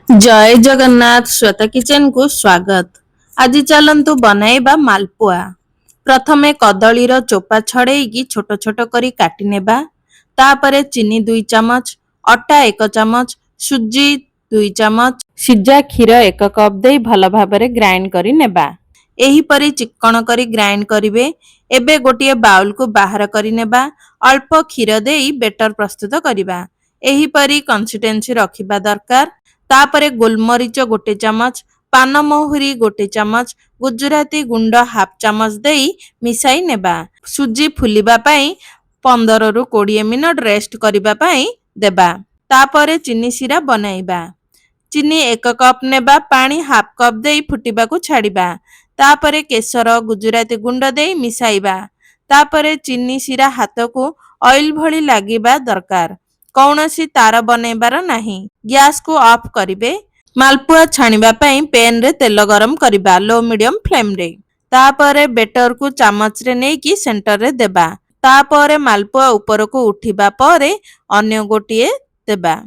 जय जगन्नाथ श्वेता किचन को स्वागत। आज चलंतु बनाइबा मालपुआ। प्रथमे कदलीर चोपा छड़ेइकी छोट छोट करी काटी नेबा। तापरे चीनी 2 चामच, अटा 1 चामच, सुजी 2 चामच, सिजा क्षीर 1 कप दे भल भाबरे ग्राइंड करी नेबा। एही परी चिक्कण करी ग्राइंड करिवे। एबे गोटिए बाउल को बाहर करी नेबा। अल्प क्षीर देई बेटर प्रस्तुत करिबा। एही परी कंसिस्टेंसी रखिबा दरकार। तापरे गोलमरीच 1 चामच, पान महुरी 1 चामच, गुजराती गुंड हाफ चामच देई मिसाई नेबा। सुजी फुलिबा पाई 15 रु 20 मिनट रेस्ट करिबा पाई देबा। तापरे चीनी सिरा बनाइबा। चीनी 1 कप नेबा, पानी हाफ कप देई फुटिबाकू छाड़िबा। तापरे केसर गुजराती गुंड देई मिसाइबा। तापरे चीनी सिरा हाथकू ऑयल भली लागिबा दरकार। कौनसी तार बनैबार नाही। गैस को ऑफ करिवे। मालपुआ छाणिबा पई पैन रे तेल गरम करिबा लो मीडियम फ्लेम रे। तापरे बेटर को चामच रे नेकी सेंटर रे देबा। तापरे मालपुआ ऊपर को उठिबा परे अन्य गोटिए देबा।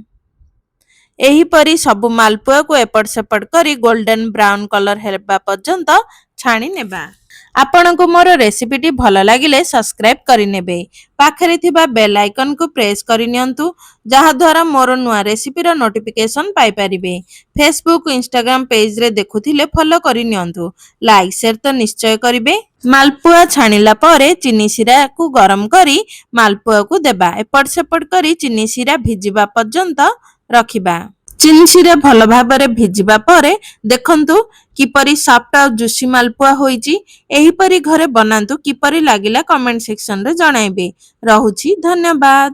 एही परी सब मालपुआ को एपट सेपट करी गोल्डन ब्राउन कलर हेबा पर्यंत छाणी नेबा। आपनको मोर रेसिपीटी भल लागिले सब्सक्राइब करि नेबे। पाखरे थिबा बेल आइकन को प्रेस करि नियंतु, जहा द्वारा मोर नुआ रेसिपी रो नोटिफिकेशन पाई परिबे। फेसबुक इंस्टाग्राम पेज रे देखुथिले फॉलो करि नियंतु। लाइक शेयर तो निश्चय करिवे। मालपुआ छाणिला परे चीनी सिरा को गरम करी मालपुआ को देबा। एपट सेपट करी चीनी सिरा भिजिबा पर्यंत रखिबा। चीनी सिरा भल भाबरे भिजिबा परे देखंतु किपरि सॉफ्ट और जुसी मालपुआ होईची। एही परी घरे बनांतु। किपरि लागिला कमेंट सेक्शन रे जणाइबे। रहुची धन्यवाद।